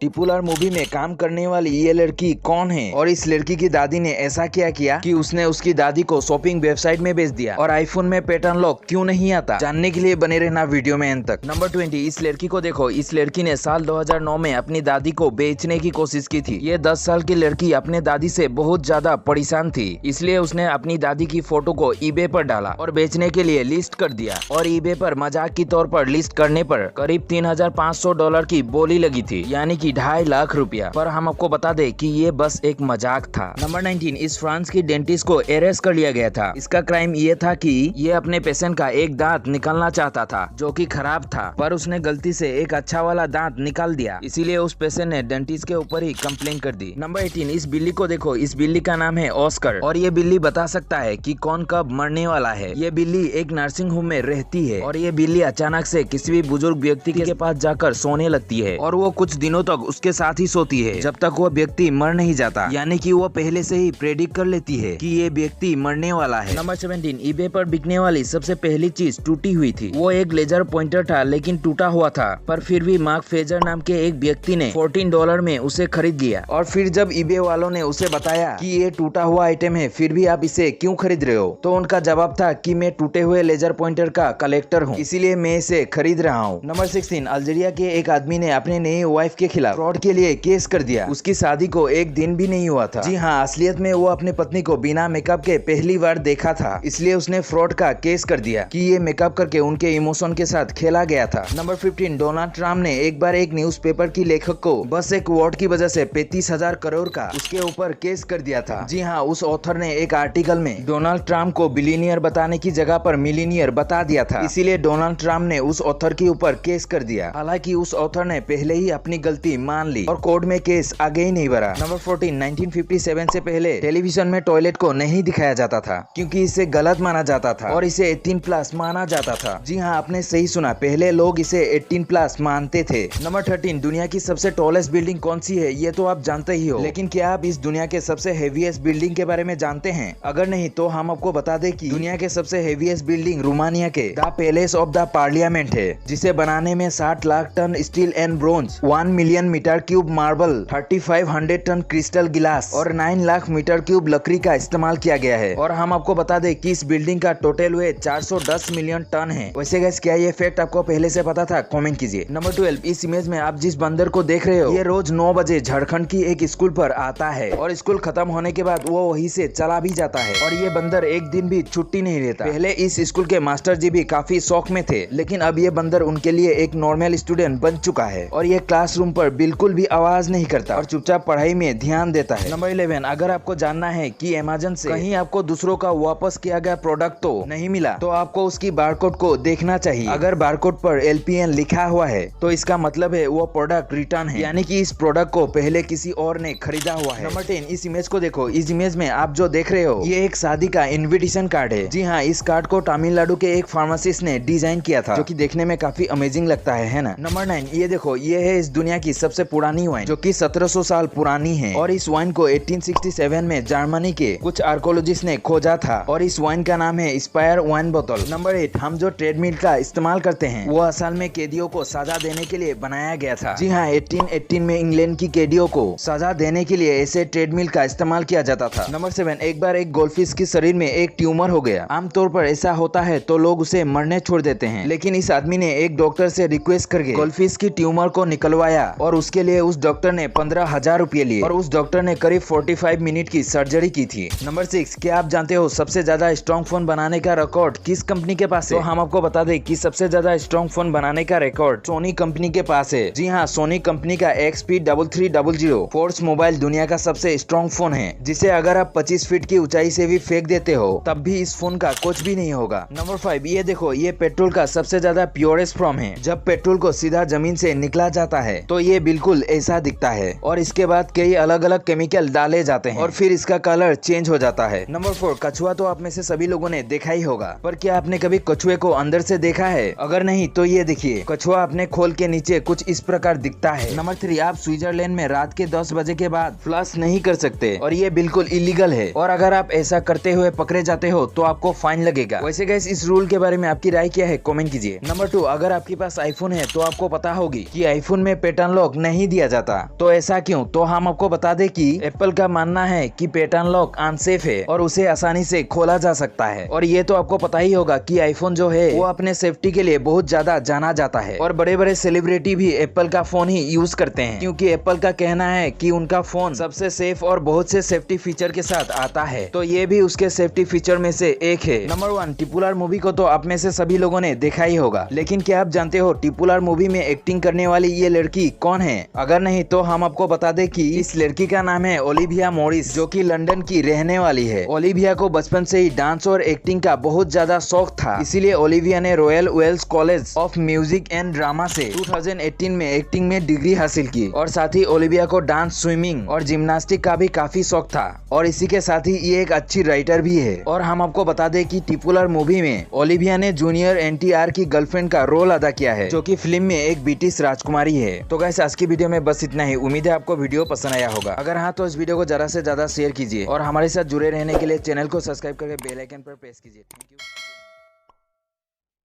ट्रिपुलर movie में काम करने वाली ये लड़की कौन है और इस लड़की की दादी ने ऐसा क्या किया कि उसने उसकी दादी को शॉपिंग वेबसाइट में भेज दिया। और आईफोन में पैटर्न लॉक क्यों नहीं आता, जानने के लिए बने रहना वीडियो में एंड तक। नंबर 20, इस लड़की को देखो। इस लड़की ने साल 2009 में अपनी दादी को बेचने की कोशिश की थी। ये 10 साल की लड़की अपने दादी से बहुत ज्यादा परेशान थी, इसलिए उसने अपनी दादी की फोटो को ईबे पर डाला और बेचने के लिए लिस्ट कर दिया। और ईबे पर मजाक की तौर पर लिस्ट करने पर करीब $3,500 की बोली लगी थी, यानी 2.5 लाख रुपया। पर हम आपको बता दें कि ये बस एक मजाक था। नंबर 19, इस फ्रांस की डेंटिस्ट को अरेस्ट कर लिया गया था। इसका क्राइम ये था कि ये अपने पेशेंट का एक दांत निकालना चाहता था जो कि खराब था, पर उसने गलती से एक अच्छा वाला दांत निकाल दिया, इसीलिए उस पेशेंट ने डेंटिस्ट के ऊपर ही कंप्लेन कर दी। नंबर 18, इस बिल्ली को देखो। इस बिल्ली का नाम है ऑस्कर और ये बिल्ली बता सकता है कि कौन कब मरने वाला है। ये बिल्ली एक नर्सिंग होम में रहती है और ये बिल्ली अचानक से किसी भी बुजुर्ग व्यक्ति के पास जाकर सोने लगती है और वो कुछ दिनों तक उसके साथ ही सोती है जब तक वो व्यक्ति मर नहीं जाता, यानी कि वो पहले से ही प्रेडिक्ट कर लेती है कि ये व्यक्ति मरने वाला है। नंबर 17, ईबे पर बिकने वाली सबसे पहली चीज टूटी हुई थी। वो एक लेजर पॉइंटर था लेकिन टूटा हुआ था, पर फिर भी मार्क फेजर नाम के एक व्यक्ति ने $14 में उसे खरीद लिया। और फिर जब ईबे वालों ने उसे बताया कि ये टूटा हुआ आइटम है, फिर भी आप इसे क्यों खरीद रहे हो, तो उनका जवाब था कि मैं टूटे हुए लेजर पॉइंटर का कलेक्टर हूँ, इसीलिए मैं इसे खरीद रहा हूँ। नंबर 16, अल्जीरिया के एक आदमी ने अपने नई वाइफ के खिलाफ फ्रॉड के लिए केस कर दिया। उसकी शादी को एक दिन भी नहीं हुआ था। जी हाँ, असलियत में वो अपनी पत्नी को बिना मेकअप के पहली बार देखा था, इसलिए उसने फ्रॉड का केस कर दिया कि ये मेकअप करके उनके इमोशन के साथ खेला गया था। नंबर 15, डोनाल्ड ट्रम्प ने एक बार एक न्यूज़पेपर की लेखक को बस एक वर्ड की वजह से 35,000 करोड़ का उसके ऊपर केस कर दिया था। जी हाँ, उस ऑथर ने एक आर्टिकल में डोनाल्ड ट्रम्प को बिलियनियर बताने की जगह पर मिलीनियर बता दिया था, इसीलिए डोनाल्ड ट्रम्प ने उस ऑथर के ऊपर केस कर दिया। हालांकि उस ऑथर ने पहले ही अपनी गलती मान ली और कोर्ट में केस आगे ही नहीं बढ़ा। नंबर 14, 1957 से पहले टेलीविजन में टॉयलेट को नहीं दिखाया जाता था क्योंकि इसे गलत माना जाता था और इसे 18+ माना जाता था। जी हाँ, आपने सही सुना, पहले लोग इसे 18+ मानते थे। नंबर 13, दुनिया की सबसे टॉलेस्ट बिल्डिंग कौन सी है ये तो आप जानते ही हो, लेकिन क्या आप इस दुनिया के सबसे हेवीएस्ट बिल्डिंग के बारे में जानते हैं? अगर नहीं तो हम आपको बता दें कि दुनिया के सबसे हेवीएस्ट बिल्डिंग रोमानिया के the palace of the parliament है, जिसे बनाने में 60 lakh ton steel and bronze, 1 million metre cube marble, 3500 ton crystal गिलास और 9 लाख मीटर क्यूब लकड़ी का इस्तेमाल किया गया है। और हम आपको बता दें कि इस बिल्डिंग का टोटल वेट 410 मिलियन टन है। वैसे गाइस, क्या ये फैक्ट आपको पहले से पता था? कमेंट कीजिए। नंबर 12, इस इमेज में आप जिस बंदर को देख रहे हो, ये रोज 9 बजे झारखंड की एक स्कूल पर आता है और स्कूल खत्म होने के बाद वो वहीं से चला भी जाता है और ये बंदर एक दिन भी छुट्टी नहीं लेता। पहले इस स्कूल के मास्टर जी भी काफी शौक में थे, लेकिन अब ये बंदर उनके लिए एक नॉर्मल स्टूडेंट बन चुका है और ये क्लासरूम पर बिल्कुल भी आवाज नहीं करता और चुपचाप पढ़ाई में ध्यान देता है। नंबर 11, अगर आपको जानना है कि अमेज़न से कहीं आपको दूसरों का वापस किया गया प्रोडक्ट तो नहीं मिला, तो आपको उसकी बारकोड को देखना चाहिए। अगर बारकोड पर LPN लिखा हुआ है तो इसका मतलब है वो प्रोडक्ट रिटर्न है, यानी कि इस प्रोडक्ट को पहले किसी और ने खरीदा हुआ है। नंबर 10, इस इमेज को देखो। इस इमेज में आप जो देख रहे हो ये एक शादी का इन्विटेशन कार्ड है। जी हाँ, इस कार्ड को तमिलनाडु के एक फार्मासिस्ट ने डिजाइन किया था, जो कि देखने में काफी अमेजिंग लगता है ना। नंबर 9, ये देखो, ये है इस दुनिया की सबसे पुरानी वाइन, जो कि 1700 साल पुरानी है और इस वाइन को 1867 में जर्मनी के कुछ आर्कोलॉजिस्ट ने खोजा था और इस वाइन का नाम है स्पायर वाइन बोतल। नंबर 8, हम जो ट्रेडमिल का इस्तेमाल करते हैं वो असल में कैदियों को सजा देने के लिए बनाया गया था। जी हाँ, 1818 में इंग्लैंड की कैदियों को सजा देने के लिए ऐसे ट्रेडमिल का इस्तेमाल किया जाता था। नंबर 7, एक बार एक गोल्डफिश के शरीर में एक ट्यूमर हो गया। आमतौर पर ऐसा होता है तो लोग उसे मरने छोड़ देते हैं, लेकिन इस आदमी ने एक डॉक्टर से रिक्वेस्ट करके गोल्डफिश की ट्यूमर को निकलवाया और उसके लिए उस डॉक्टर ने 15,000 रुपये लिए और उस डॉक्टर ने करीब 45 मिनट की सर्जरी की थी। नंबर 6, क्या आप जानते हो सबसे ज्यादा स्ट्रॉन्ग फोन बनाने का रिकॉर्ड किस कंपनी के पास है? तो हम आपको बता दें कि सबसे ज्यादा स्ट्रॉन्ग फोन बनाने का रिकॉर्ड सोनी कंपनी के पास है। जी हाँ, सोनी कंपनी का XP3300 फोर्स मोबाइल दुनिया का सबसे स्ट्रॉन्ग फोन है, जिसे अगर आप 25 फीट की ऊंचाई से भी फेंक देते हो तब भी इस फोन का कुछ भी नहीं होगा। नंबर 5, ये देखो, ये पेट्रोल का सबसे ज्यादा प्योरेस्ट फॉर्म है। जब पेट्रोल को सीधा जमीन से निकला जाता है तो ये बिल्कुल ऐसा दिखता है और इसके बाद कई अलग अलग केमिकल डाले जाते हैं और फिर इसका कलर चेंज हो जाता है। नंबर 4, कछुआ तो आप में से सभी लोगों ने देखा ही होगा, पर क्या आपने कभी कछुए को अंदर से देखा है? अगर नहीं तो ये देखिए, कछुआ अपने खोल के नीचे कुछ इस प्रकार दिखता है। नंबर 3, आप स्विट्जरलैंड में रात के 10 बजे के बाद फ्लश नहीं कर सकते और ये बिल्कुल इलीगल है और अगर आप ऐसा करते हुए पकड़े जाते हो तो आपको फाइन लगेगा। वैसे गाइस, इस रूल के बारे में आपकी राय क्या है? कमेंट कीजिए। नंबर 2, अगर आपके पास आईफोन है तो आपको पता होगी कि आईफोन में पैटर्न लॉक लॉक नहीं दिया जाता। तो ऐसा क्यों? तो हम आपको बता दें कि एप्पल का मानना है कि पैटर्न लॉक अनसेफ है और उसे आसानी से खोला जा सकता है। और ये तो आपको पता ही होगा कि आईफोन जो है वो अपने सेफ्टी के लिए बहुत ज्यादा जाना जाता है और बड़े बड़े सेलिब्रिटी भी एप्पल का फोन ही यूज करते हैं, क्योंकि एप्पल का कहना है कि उनका फोन सबसे सेफ और बहुत से सेफ्टी फीचर के साथ आता है। तो ये भी उसके सेफ्टी फीचर में से एक है। नंबर 1, ट्रिपल आर मूवी को तो आप में से सभी लोगों ने देखा ही होगा, लेकिन क्या आप जानते हो ट्रिपल आर मूवी में एक्टिंग करने वाली ये लड़की कौन है? अगर नहीं तो हम आपको बता दें कि इस लड़की का नाम है ओलिविया मॉरिस, जो कि लंदन की रहने वाली है। ओलिविया को बचपन से ही डांस और एक्टिंग का बहुत ज्यादा शौक था, इसीलिए ओलिविया ने Royal Wales College of Music and Drama से 2018 में एक्टिंग में डिग्री हासिल की। और साथ ही ओलिविया को डांस, स्विमिंग और जिम्नास्टिक का भी काफी शौक था और इसी के साथ ही ये एक अच्छी राइटर भी है। और हम आपको बता दें कि ट्रिपल आर मूवी में ओलिविया ने जूनियर एनटीआर की गर्लफ्रेंड का रोल अदा किया है, जो कि फिल्म में एक ब्रिटिश राजकुमारी है। तो गाइस आज की वीडियो में बस इतना ही। उम्मीद है आपको वीडियो पसंद आया होगा। अगर हाँ तो इस वीडियो को ज्यादा से ज्यादा शेयर कीजिए और हमारे साथ जुड़े रहने के लिए चैनल को सब्सक्राइब करके बेल आइकन पर प्रेस कीजिए। Thank you.